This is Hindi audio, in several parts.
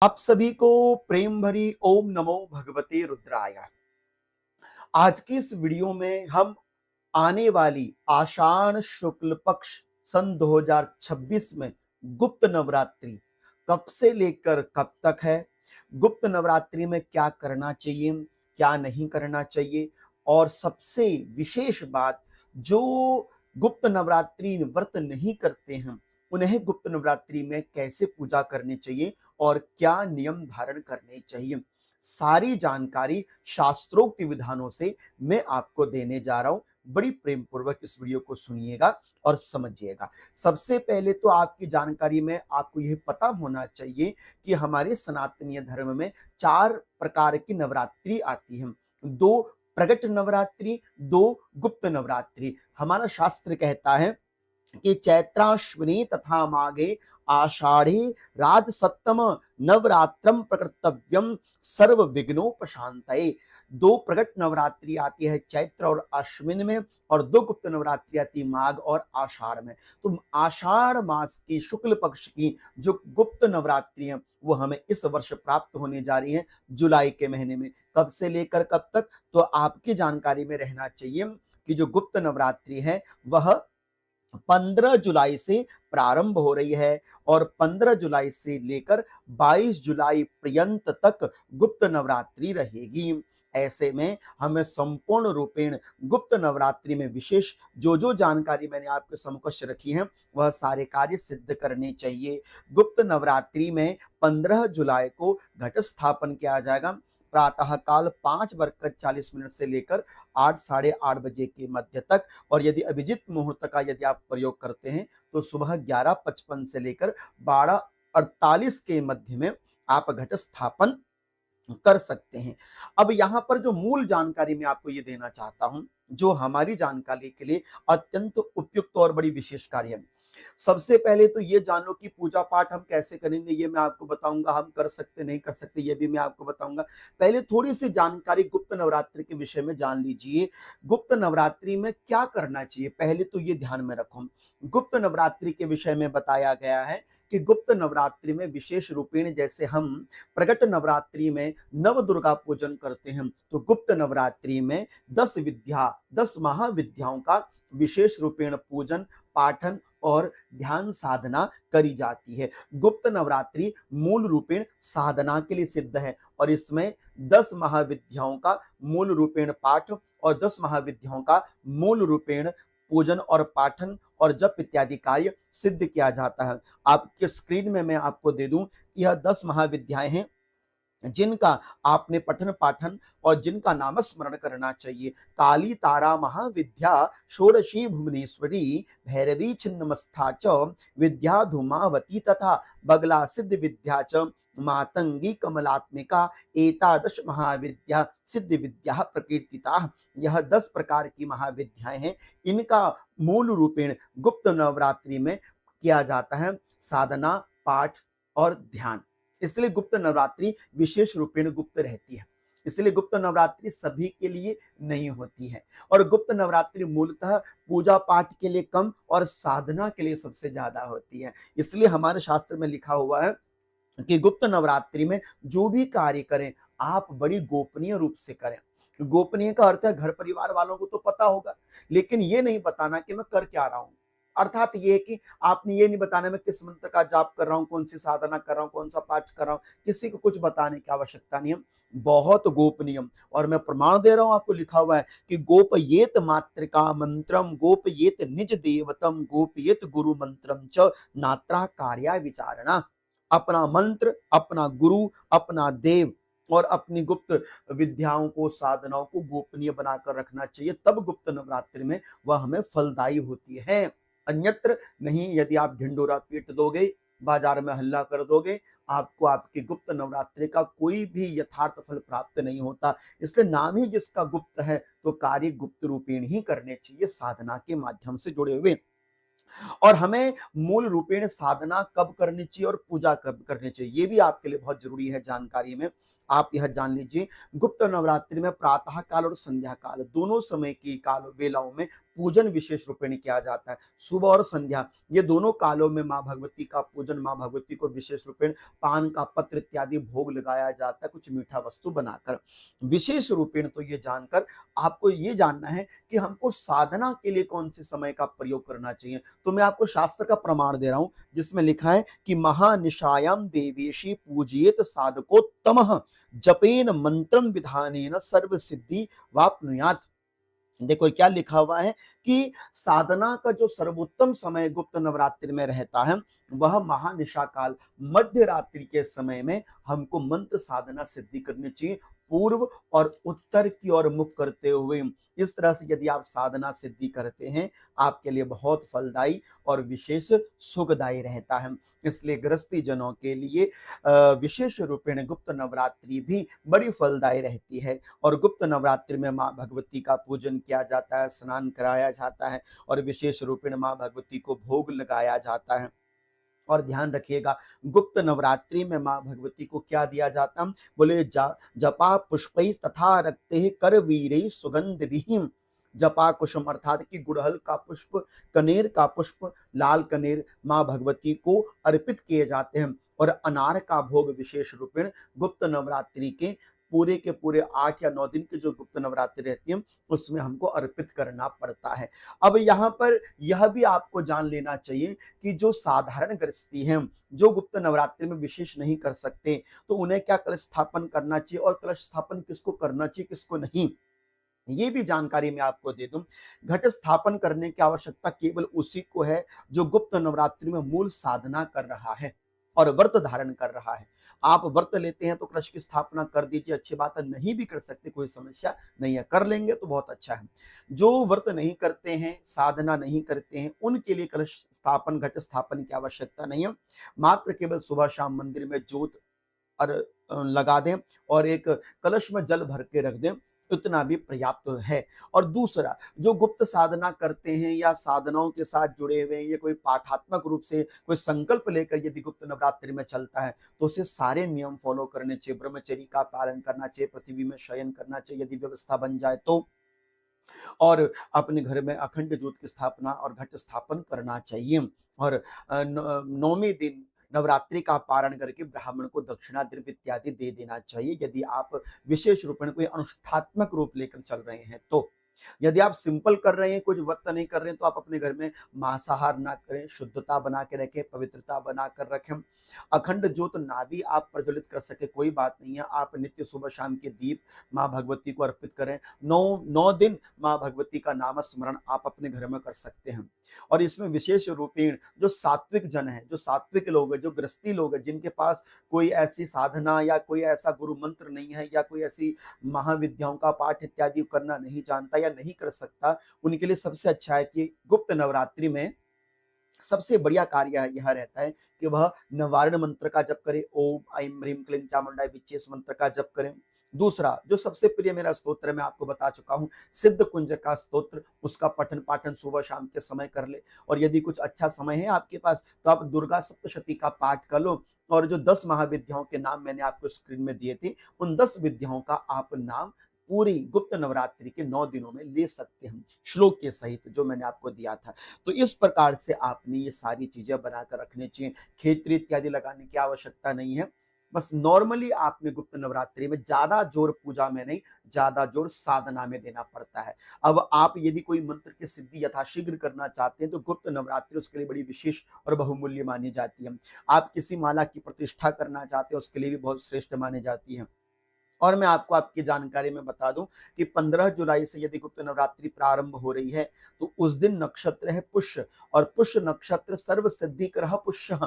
आप सभी को प्रेम भरी ओम नमो भगवते रुद्राय। आज की इस वीडियो में हम आने वाली आषाढ़ शुक्ल पक्ष सन 2026 में गुप्त नवरात्रि कब से लेकर कब तक है, गुप्त नवरात्रि में क्या करना चाहिए, क्या नहीं करना चाहिए, और सबसे विशेष बात, जो गुप्त नवरात्रि व्रत नहीं करते हैं उन्हें गुप्त नवरात्रि में कैसे पूजा करनी चाहिए और क्या नियम धारण करने चाहिए, सारी जानकारी शास्त्रोक्त विधानों से मैं आपको देने जा रहा हूं। बड़ी प्रेम पूर्वक इस वीडियो को सुनिएगा और समझिएगा। सबसे पहले तो आपकी जानकारी में आपको यह पता होना चाहिए कि हमारे सनातनीय धर्म में 4 प्रकार की नवरात्रि आती हैं। 2 प्रगट नवरात्रि, 2 गुप्त नवरात्रि। हमारा शास्त्र कहता है कि चैत्राश्विनी तथा माघे आषाढ़े राध सप्तम नवरात्रम प्रकर्तव्यम सर्व विघ्नोपशांतये। 2 प्रगट नवरात्रि आती है चैत्र और अश्विन में, और 2 गुप्त नवरात्रि आती माघ और आषाढ़ में। तो आषाढ़ मास की शुक्ल पक्ष की जो गुप्त नवरात्रि है वो हमें इस वर्ष प्राप्त होने जा रही है जुलाई के महीने में। कब से लेकर कब तक, तो आपकी जानकारी में रहना चाहिए कि जो गुप्त नवरात्रि है वह 15 जुलाई से प्रारंभ हो रही है और 15 जुलाई से लेकर 22 जुलाई पर्यंत तक गुप्त नवरात्रि रहेगी। ऐसे में हमें संपूर्ण रूपेण गुप्त नवरात्रि में विशेष जो जानकारी मैंने आपके समक्ष रखी है वह सारे कार्य सिद्ध करने चाहिए। गुप्त नवरात्रि में 15 जुलाई को घट स्थापन किया जाएगा प्रातः काल 5:40 से लेकर 8 साढ़े 8 बजे के मध्य तक, और यदि अभिजित मुहूर्त का यदि आप प्रयोग करते हैं तो सुबह 11:55 से लेकर 12:48 के मध्य में आप घट स्थापन कर सकते हैं। अब यहाँ पर जो मूल जानकारी मैं आपको ये देना चाहता हूं, जो हमारी जानकारी के लिए अत्यंत उपयुक्त और बड़ी विशेष कार्य है। सबसे पहले तो ये जान लो कि पूजा पाठ हम कैसे करेंगे, ये मैं आपको बताऊंगा। हम कर सकते नहीं कर सकते ये भी मैं आपको बताऊंगा। पहले थोड़ी सी जानकारी गुप्त नवरात्रि के विषय में जान लीजिए। गुप्त नवरात्रि में क्या करना चाहिए पहले तो ये ध्यान में रखो। गुप्त नवरात्रि के विषय में बताया गया है कि गुप्त नवरात्रि में विशेष रूपेण, जैसे हम प्रगट नवरात्रि में नव दुर्गा पूजन करते हैं, तो गुप्त नवरात्रि में 10 महाविद्याओं का विशेष रूपेण पूजन, पाठन और ध्यान साधना करी जाती है। गुप्त नवरात्रि मूल रूपेण साधना के लिए सिद्ध है और इसमें 10 महाविद्याओं का मूल रूपेण पाठ और 10 महाविद्याओं का मूल रूपेण पूजन और पाठन और जप इत्यादि कार्य सिद्ध किया जाता है। आपके स्क्रीन में मैं आपको दे दूं, यह 10 महाविद्याएं हैं जिनका आपने पठन पाठन और जिनका नामस्मरण करना चाहिए। काली तारा महाविद्या षोडशी भुवनेश्वरी भैरवी छिन्नमस्था च विद्या धूमावती तथा बगला सिद्ध विद्या च मातंगी कमलात्मिका एतादश महाविद्या सिद्ध विद्या प्रकीर्तिता। यह 10 प्रकार की महाविद्याएं हैं। इनका मूल रूपेण गुप्त नवरात्रि में किया जाता है साधना, पाठ और ध्यान। इसलिए गुप्त नवरात्रि विशेष रूपेण गुप्त रहती है। इसलिए गुप्त नवरात्रि सभी के लिए नहीं होती है और गुप्त नवरात्रि मूलतः पूजा पाठ के लिए कम और साधना के लिए सबसे ज्यादा होती है। इसलिए हमारे शास्त्र में लिखा हुआ है कि गुप्त नवरात्रि में जो भी कार्य करें आप बड़ी गोपनीय रूप से करें। गोपनीय का अर्थ है घर परिवार वालों को तो पता होगा, लेकिन ये नहीं बताना कि मैं कर क्या रहा हूं। अर्थात ये कि आपने ये नहीं बताना मैं किस मंत्र का जाप कर रहा हूं, कौन सी साधना कर रहा हूं, कौन सा पाठ कर रहा हूं, किसी को कुछ बताने की आवश्यकता नहीं है। बहुत गोपनीय, और मैं प्रमाण दे रहा हूं आपको, लिखा हुआ है कि गोपयेत मातृका मंत्रम गोपयेत निज देवतम गोपयेत गुरु मंत्रम च नात्रा कार्या विचारणा। अपना मंत्र, अपना गुरु, अपना देव और अपनी गुप्त विद्याओं को, साधनाओं को गोपनीय बनाकर रखना चाहिए, तब गुप्त नवरात्रि में वह हमें फलदायी होती है। अन्यत्र नहीं। यदि आप ढिंडोरा पीट दोगे, बाजार में हल्ला कर दोगे, आपको आपकी गुप्त नवरात्रि का कोई भी यथार्थ फल प्राप्त नहीं होता। इसलिए नाम ही जिसका गुप्त है तो कार्य गुप्त रूपेण ही करने चाहिए, साधना के माध्यम से जुड़े हुए। और हमें मूल रूपेण साधना कब करनी चाहिए और पूजा कब करनी चाहिए ये भी आपके लिए बहुत जरूरी है जानकारी में। आप यह जान लीजिए, गुप्त नवरात्रि में प्रातः काल और संध्या काल दोनों समय की काल वेलाओं में पूजन विशेष रूपेण किया जाता है। सुबह और संध्या ये दोनों कालों में माँ भगवती का पूजन, माँ भगवती को विशेष रूपेण पान का पत्र इत्यादि भोग लगाया जाता है, कुछ मीठा वस्तु बनाकर। विशेष रूपेण तो ये जानकर आपको ये जानना है कि हमको साधना के लिए कौन से समय का प्रयोग करना चाहिए। तो मैं आपको शास्त्र का प्रमाण दे रहा हूं, जिसमें लिखा है कि महानिशायाम देवेशी पूजयेत साधकोत्तमः जपेन मंत्रम विधानेन सर्व सिद्धि वाप्नुयात्। देखो क्या लिखा हुआ है कि साधना का जो सर्वोत्तम समय गुप्त नवरात्रि में रहता है, वह महानिशा काल मध्य रात्रि के समय में हमको मंत्र साधना सिद्धि करनी चाहिए, पूर्व और उत्तर की ओर मुख करते हुए। इस तरह से यदि आप साधना सिद्धि करते हैं, आपके लिए बहुत फलदायी और विशेष सुखदायी रहता है। इसलिए गृहस्थी जनों के लिए विशेष रूपेण गुप्त नवरात्रि भी बड़ी फलदायी रहती है। और गुप्त नवरात्रि में माँ भगवती का पूजन किया जाता है, स्नान कराया जाता है और विशेष रूपेण माँ भगवती को भोग लगाया जाता है। और ध्यान रखिएगा, गुप्त नवरात्रि में माँ भगवती को क्या दिया जाता है? बोले जपा पुष्पै तथा रक्ते करवीरै सुगंधिभिः। जपा कुसुम अर्थात कि गुड़हल का पुष्प, कनेर का पुष्प, लाल कनेर माँ भगवती को अर्पित किए जाते हैं। और अनार का भोग विशेष रूपेण गुप्त नवरात्रि के पूरे 8 या 9 दिन की जो गुप्त नवरात्रि रहती है, उसमें हमको अर्पित करना पड़ता है। अब यहाँ पर यह भी आपको जान लेना चाहिए कि जो साधारण गृहस्थी हैं, जो गुप्त नवरात्रि में विशेष नहीं कर सकते, तो उन्हें क्या कलश स्थापन करना चाहिए और कलश स्थापन किसको करना चाहिए, किसको नहीं, ये भी जानकारी मैं आपको दे दूं। घट स्थापन करने की आवश्यकता केवल उसी को है जो गुप्त नवरात्रि में मूल साधना कर रहा है और व्रत धारण कर रहा है। आप व्रत लेते हैं तो कलश की स्थापना कर दीजिए, अच्छी बात है। नहीं भी कर सकते, कोई समस्या नहीं है, कर लेंगे तो बहुत अच्छा है। जो व्रत नहीं करते हैं, साधना नहीं करते हैं, उनके लिए कलश स्थापन, घट स्थापन की आवश्यकता नहीं है। मात्र केवल सुबह शाम मंदिर में जोत लगा दें और एक कलश में जल भर के रख दें, उतना भी पर्याप्त है। और दूसरा, जो गुप्त साधना करते हैं या साधनाओं के साथ जुड़े हुए हैं, ये कोई पाठात्मक रूप से कोई संकल्प लेकर यदि गुप्त नवरात्रि में चलता है, तो उसे सारे नियम फॉलो करने चाहिए। ब्रह्मचर्य का पालन करना चाहिए, पृथ्वी में शयन करना चाहिए यदि व्यवस्था बन जाए तो, और अपने घर में अखंड ज्योत की स्थापना और घट स्थापन करना चाहिए। और नौवें दिन नवरात्रि का पारण करके ब्राह्मण को दक्षिणा द्रव्य इत्यादि दे देना चाहिए, यदि आप विशेष रूप में कोई अनुष्ठात्मक रूप लेकर चल रहे हैं तो। यदि आप सिंपल कर रहे हैं, कुछ व्रत नहीं कर रहे हैं, तो आप अपने घर में मांसाहार ना करें, शुद्धता बना के रखें, पवित्रता बनाकर रखें। अखंड ज्योत ना भी आप प्रज्वलित कर सके कोई बात नहीं है, आप नित्य सुबह शाम के दीप माँ भगवती को अर्पित करें। 9 दिन माँ भगवती का नाम स्मरण आप अपने घर में कर सकते हैं। और इसमें विशेष रूपेण जो सात्विक जन है, जो सात्विक लोग हैं, जो गृहस्थी लोग हैं, जिनके पास कोई ऐसी साधना या कोई ऐसा गुरु मंत्र नहीं है या कोई ऐसी महाविद्याओं का पाठ इत्यादि करना नहीं जानता या नहीं कर सकता, उनके लिए सबसे अच्छा है कि गुप्त नवरात्रि में सबसे बढ़िया कार्य यह रहता है कि वह नवारण मंत्र का जप करे, ओम ऐं ह्रीं क्लीं चामुंडाय विच्चे, इस मंत्र का जप करें। दूसरा, जो सबसे प्रिय मेरा स्तोत्र मैं आपको बता चुका हूं, सिद्ध कुंज का स्तोत्र, उसका पठन पाठन सुबह शाम के समय कर ले। और यदि कुछ अच्छा समय है आपके पास, तो आप दुर्गा सप्तशती का पाठ कर लो। और जो 10 महाविद्याओं के नाम मैंने आपको स्क्रीन में दिए थे, उन 10 विद्याओं का आप नाम पूरी गुप्त नवरात्रि के 9 दिनों में ले सकते हैं, श्लोक के सहित जो मैंने आपको दिया था। तो इस प्रकार से आपने ये सारी चीजें बनाकर रखनी चाहिए। खेतरी इत्यादि लगाने की आवश्यकता नहीं है। बस नॉर्मली आपने गुप्त नवरात्रि में ज्यादा जोर पूजा में नहीं, ज्यादा जोर साधना में देना पड़ता है। अब आप यदि कोई मंत्र की सिद्धि यथाशीघ्र करना चाहते हैं, तो गुप्त नवरात्रि उसके लिए बड़ी विशेष और बहुमूल्य मानी जाती है। आप किसी माला की प्रतिष्ठा करना चाहते हैं, उसके लिए भी बहुत श्रेष्ठ मानी जाती है। और मैं आपको आपकी जानकारी में बता दूं कि 15 जुलाई से यदि गुप्त नवरात्रि प्रारंभ हो रही है, तो उस दिन नक्षत्र है पुष्य, और पुष्य नक्षत्र सर्व सिद्धि करह पुष्य।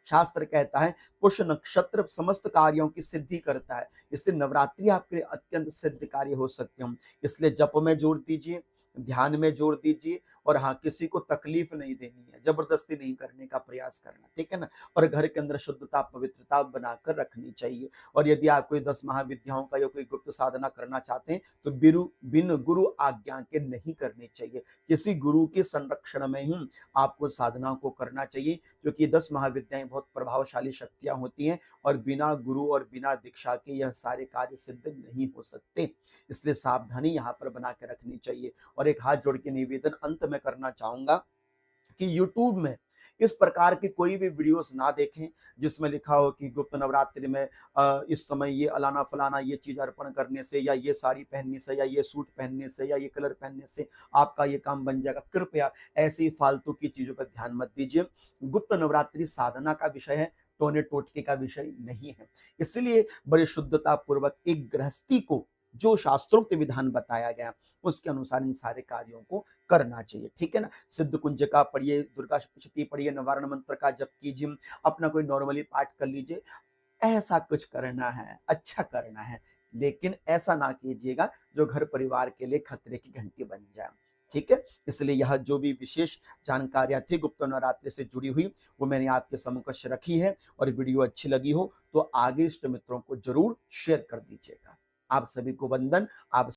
शास्त्र कहता है पुष्य नक्षत्र समस्त कार्यों की सिद्धि करता है, इसलिए नवरात्रि आपके लिए अत्यंत सिद्ध कार्य हो सकते हैं। इसलिए जप में जोर दीजिए, ध्यान में जोर दीजिए, और हाँ, किसी को तकलीफ नहीं देनी है, जबरदस्ती नहीं करने का प्रयास करना, ठीक है ना। और घर के अंदर शुद्धता पवित्रता बनाकर रखनी चाहिए। और यदि आप कोई 10 महाविद्याओं का या कोई गुप्त साधना करना चाहते हैं, तो बिन गुरु आज्ञा के नहीं करनी चाहिए। किसी गुरु के संरक्षण में ही आपको साधना को करना चाहिए, क्योंकि 10 महाविद्याएं बहुत प्रभावशाली शक्तियां होती हैं और बिना गुरु और बिना दीक्षा के यह सारे कार्य सिद्ध नहीं हो सकते। इसलिए सावधानी यहाँ पर बना के रखनी चाहिए। और और एक हाथ जोड़ के निवेदन अंत में करना चाहूंगा कि YouTube में इस प्रकार की कोई भी वीडियोस ना देखें जिसमें लिखा हो कि गुप्त नवरात्रि में इस समय ये अलाना फलाना ये चीज अर्पण करने से या ये साड़ी पहनने से या ये सूट पहनने से या ये कलर पहनने से आपका ये काम बन जाएगा। कृपया ऐसी फालतू की चीजों पर ध्यान मत दीजिए। गुप्त नवरात्रि साधना का विषय है, टोने टोटके का विषय नहीं है। इसलिए बड़ी शुद्धता पूर्वक एक गृहस्थी को जो शास्त्रोक्त विधान बताया गया उसके अनुसार इन सारे कार्यों को करना चाहिए। ठीक है ना। सिद्ध कुंजिका पढ़िए, दुर्गा सप्तशती पढ़िए, निवारण मंत्र का जप कीजिए, अपना कोई नॉर्मली पाठ कर लीजिए। ऐसा कुछ करना है, अच्छा करना है, लेकिन ऐसा ना कीजिएगा जो घर परिवार के लिए खतरे की घंटी बन जाए। ठीक है। इसलिए यह जो भी विशेष जानकारियां थी गुप्त नवरात्रि से जुड़ी हुई वो मैंने आपके समक्ष रखी है। और वीडियो अच्छी लगी हो तो आगे इष्ट मित्रों को जरूर शेयर कर दीजिएगा। आप सभी को वंदन। आप